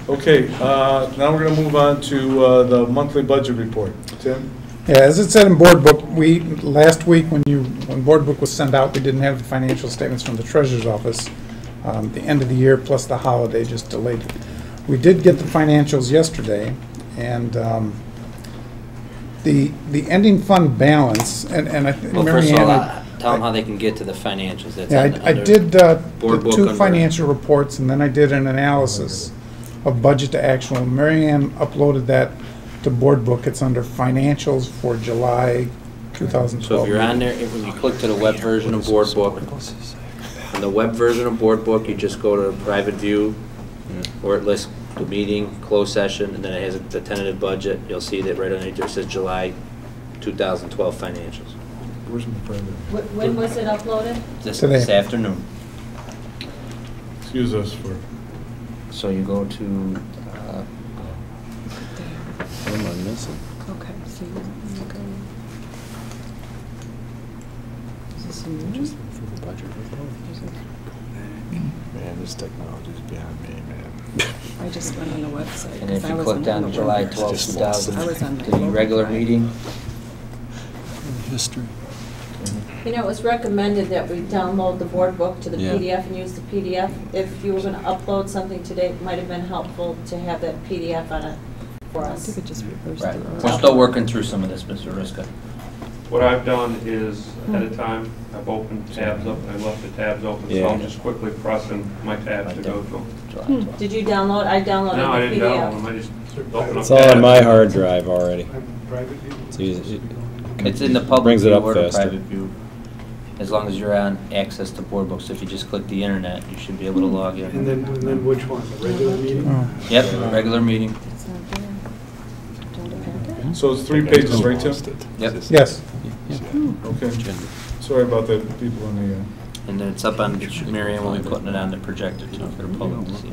Okay, now we're going to move on to the monthly budget report. Tim? Yeah, as it said in board book, last week when board book was sent out, we didn't have the financial statements from the treasurer's office. The end of the year plus the holiday just delayed it. We did get the financials yesterday, and the ending fund balance, and I think Well, first of all, tell them how they can get to the financials. That's I did the two under financial reports, and then I did an analysis of budget to actual. Mary Ann uploaded that to board book. It's under financials for July 2012. So if you're on there, when you click to the web version of board book, on the web version of board book, you just go to private view, where it lists the meeting, closed session, and then it has the tentative budget. You'll see that right underneath there says July 2012 financials. Where's my private? When was it uploaded? This afternoon. Excuse us for... So you go to... What am I missing? Okay, so you go. Is this a new? Just for the budget report. Man, this technology's beyond me, man. I just went on the website. And if 'cause I you wasn't click on down the July web. 12, Just 2000, I was on to the regular meeting, History. You know, it was recommended that we download the board book to the Yeah. PDF and use the PDF. If you were going to upload something today, it might have been helpful to have that PDF on it for I us. think it just reversed right. the We're still working through some of this, Mr. Riska. What I've done is, ahead of time, I've opened tabs up and I left the tabs open, so I'm just quickly pressing my tabs to go to. July 12. Did you download? I downloaded No, I the didn't download them, PDF. I just opened up It's all on tabs. my hard drive already. It's easy. It's in the public Brings it view up or the faster. private view, as long as you're on access to board books. If you just click the internet, you should be able to log in. And then which one, the regular meeting? Oh. Yep, regular meeting. It's not there. Agenda packet? So it's 3 pages, right, Tim? Yep. Yes. Okay. Sorry about the people on the... And then it's up on, Mary Ann will be putting it on the projector too for the public to see.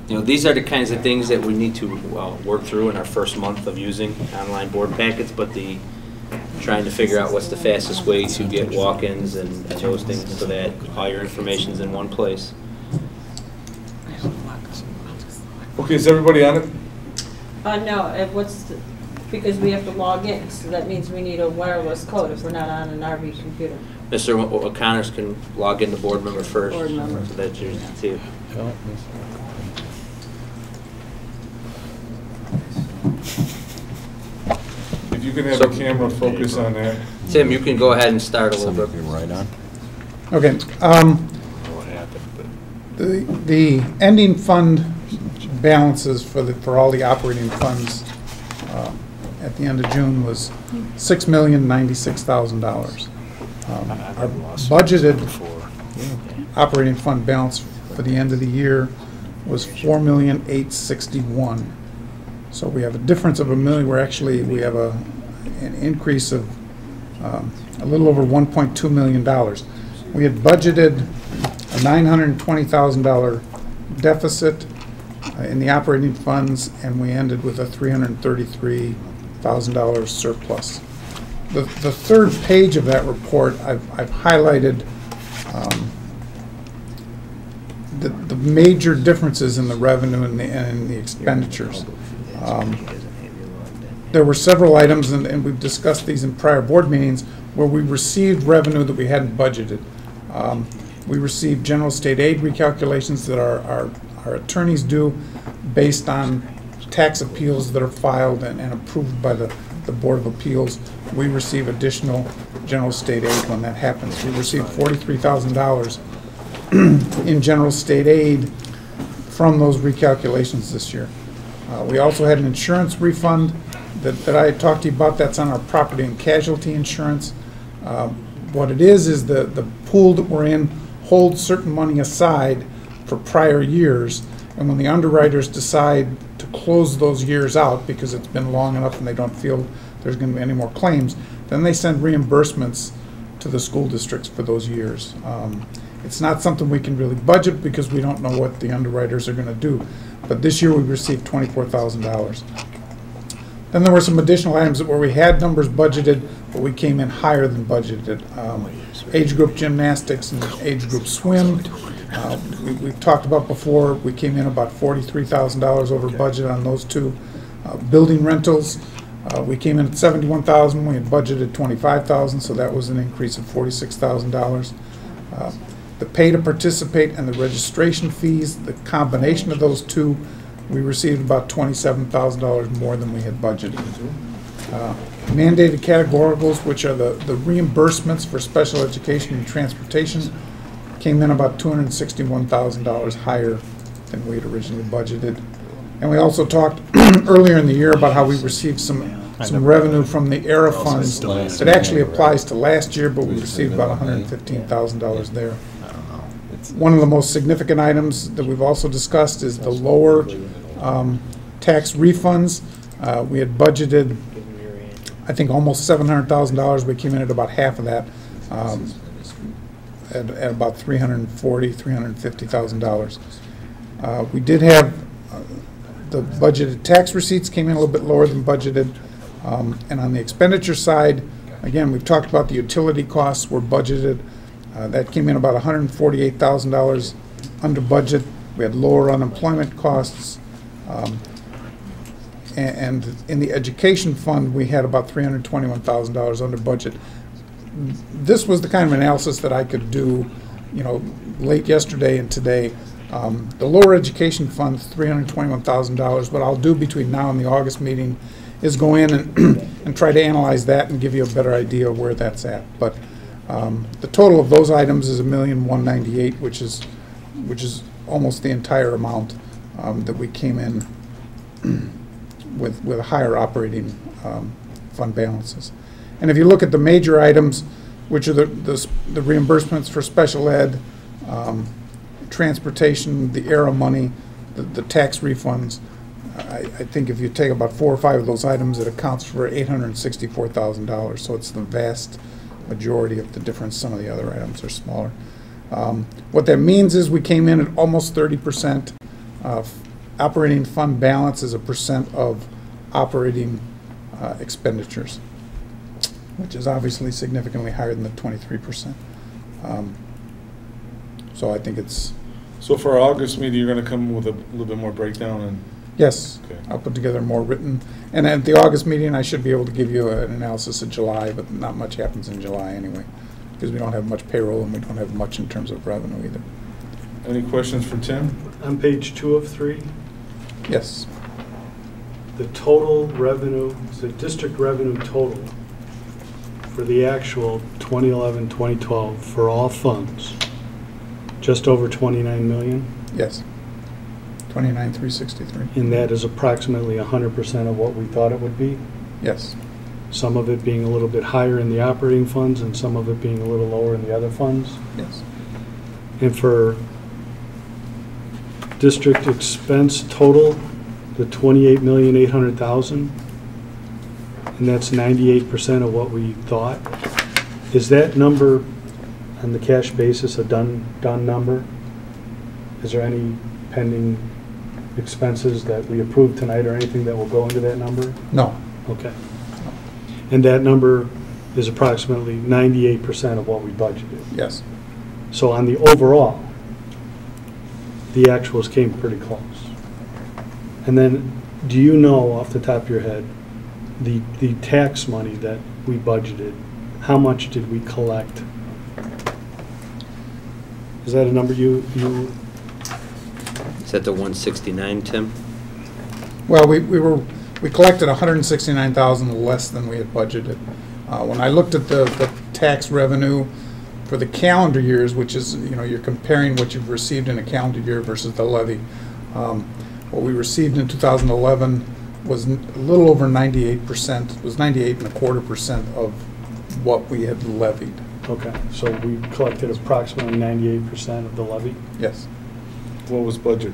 You know, these are the kinds of things that we need to work through in our first month of using online board packets, but trying to figure out what's the fastest way to get walk-ins and those things so that all your information's in one place. Okay, is everybody on it? No, because we have to log in, so that means we need a wireless code if we're not on an RV computer. Mr. O'Connors can log in the board member first, Board member. so that you can see it. If you can have a camera focus on that. Tim, you can go ahead and start a little bit. Right on. Okay. What happened, but The ending fund balances for all the operating funds at the end of June was $6,096,000. Our budgeted operating fund balance for the end of the year was $4,861,000. So we have a difference of $1 million. We have an increase of a little over $1.2 million. We had budgeted a $920,000 deficit in the operating funds, and we ended with a $333,000 surplus. The third page of that report, I've highlighted the major differences in the revenue and the expenditures. There were several items, and we've discussed these in prior board meetings, where we received revenue that we hadn't budgeted. We received general state aid recalculations that our attorneys do based on tax appeals that are filed and approved by the Board of Appeals. We receive additional general state aid when that happens. We received $43,000 in general state aid from those recalculations this year. We also had an insurance refund that I had talked to you about. That's on our property and casualty insurance. What it is the pool that we're in holds certain money aside for prior years, and when the underwriters decide to close those years out because it's been long enough and they don't feel there's going to be any more claims, then they send reimbursements to the school districts for those years. It's not something we can really budget because we don't know what the underwriters are going to do. But this year we received $24,000. Then there were some additional items where we had numbers budgeted, but we came in higher than budgeted. Age group gymnastics and age group swim. We've talked about before, we came in about $43,000 over budget on those two. Building rentals, we came in at $71,000, we had budgeted $25,000, so that was an increase of $46,000. The pay to participate and the registration fees, the combination of those two, we received about $27,000 more than we had budgeted. Mandated categoricals, which are the reimbursements for special education and transportation, came in about $261,000 higher than we had originally budgeted. And we also talked earlier in the year about how we received some revenue from the ERA funds that actually applies to last year, but we received about $115,000 there. One of the most significant items that we've also discussed is the lower tax refunds. We had budgeted, I think, almost $700,000. We came in at about half of that, at about $340,000, $350,000. We did have the budgeted tax receipts came in a little bit lower than budgeted. And on the expenditure side, again, we've talked about the utility costs were budgeted. That came in about $148,000 under budget. We had lower unemployment costs. And in the education fund, we had about $321,000 under budget. This was the kind of analysis that I could do, late yesterday and today. The lower education fund, $321,000. What I'll do between now and the August meeting is go in and try to analyze that and give you a better idea of where that's at. But the total of those items is $1,198,000, which is almost the entire amount that we came in with higher operating fund balances. And if you look at the major items, which are the reimbursements for special ed, transportation, the ERA money, the tax refunds, I think if you take about 4 or 5 of those items, it accounts for $864,000. So it's the vast majority of the difference. Some of the other items are smaller. What that means is we came in at almost 30% operating fund balance as a percent of operating expenditures, which is obviously significantly higher than the 23%. So I think it's... So for our August meeting, you're going to come with a little bit more breakdown and... Yes, okay. I'll put together more written. And at the August meeting, I should be able to give you an analysis of July, but not much happens in July anyway, because we don't have much payroll and we don't have much in terms of revenue either. Any questions for Tim? On page 2 of 3, Yes. the total revenue, the district revenue total for the actual 2011-2012 for all funds, just over 29 million, Yes. 29,363. and that is approximately 100% of what we thought it would be. Yes. Some of it being a little bit higher in the operating funds and some of it being a little lower in the other funds. Yes. And for district expense total, the 28,800,000, and that's 98% of what we thought. Is that number on the cash basis a done number? Is there any pending expenses that we approved tonight or anything that will go into that number? No. Okay. And that number is approximately 98% of what we budgeted. Yes. So on the overall, the actuals came pretty close. And then, do you know off the top of your head, the tax money that we budgeted, how much did we collect? Is that a number you Is that the 169, Tim? Well, we collected $169,000 less than we had budgeted. When I looked at the tax revenue for the calendar years, which is, you're comparing what you've received in a calendar year versus the levy. What we received in 2011 was a little over 98%. It was 98.25% of what we had levied. Okay, so we collected approximately 98% of the levy? Yes. What was budget?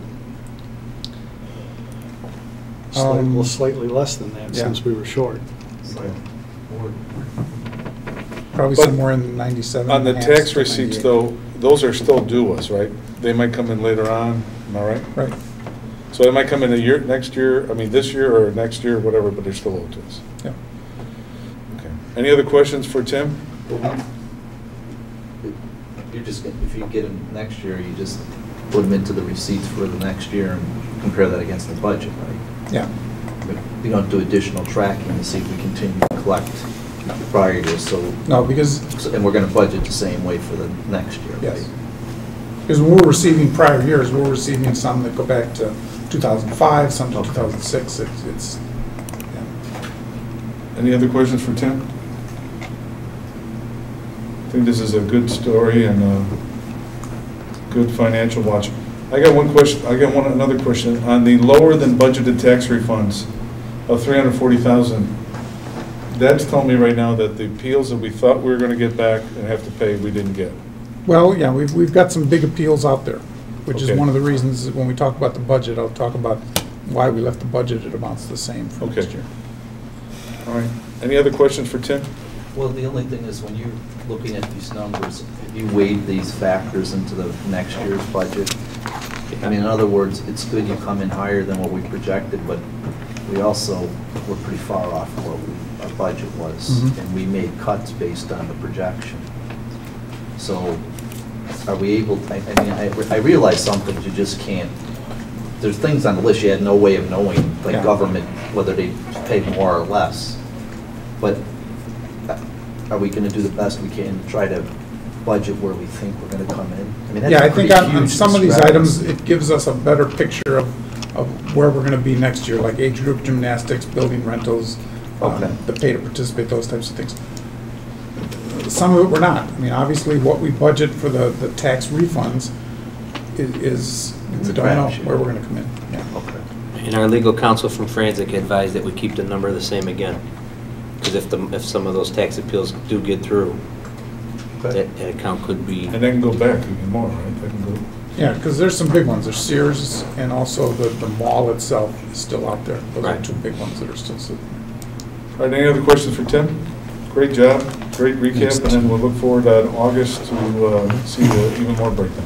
Slightly less than that, yeah. since we were short. Okay. Probably But somewhere in 97. On the tax receipts, though, those are still due us, right? They might come in later on, am I right? Right. So they might come in this year, or next year, whatever, but they're still owed to us. Yeah. Okay. Any other questions for Tim? you're just, if you get them next year, you just put them into the receipts for the next year and compare that against the budget, right? Yeah. You don't do additional tracking to see if we continue to collect prior years, so. No, because, And we're gonna budget the same way for the next year, right? yes. Because when we're receiving prior years, we're receiving some that go back to 2005, some to Okay. 2006. It's, yeah. Any other questions for Tim? I think this is a good story and a good financial watch. I got one question, another question. On the lower than budgeted tax refunds of 340,000, that's telling me right now that the appeals that we thought we were gonna get back and have to pay, we didn't get. Well, yeah, we've got some big appeals out there, which is Okay. one of the reasons that when we talk about the budget, I'll talk about why we left the budgeted amounts the same for next Okay. year. All right. Any other questions for Tim? Well, the only thing is, when you're looking at these numbers, if you weighed these factors into the next year's budget, I mean, in other words, it's good you come in higher than what we projected, but we also were pretty far off of what our budget was, Mhm. and we made cuts based on the projection. So, are we able, I mean, I realize some things you just can't, there's things on the list you had no way of knowing, like Yeah. government, whether they pay more or less. But are we gonna do the best we can to try to budget where we think we're gonna come in? I mean, that's Yeah, a I think pretty on huge some of these items, discrepancy. it gives us a better picture of where we're gonna be next year, like age group gymnastics, building rentals, Okay. the pay to participate, those types of things. Some of it we're not. I mean, obviously, what we budget for the tax refunds is, It's we a don't know crapshoot. where we're gonna come in. Yeah. Okay. And our legal counsel from Frantic advised that we keep the number the same again. Because if some of those tax appeals do get through, Okay. that account could be, And they can go back even more, right? They can go. Yeah, because there's some big ones. There's Sears and also the mall itself is still out there. Those are Right. two big ones that are still sitting. All right, any other questions for Tim? Great job, great Thanks, recap, and then we'll look forward in August to see even more breakdown.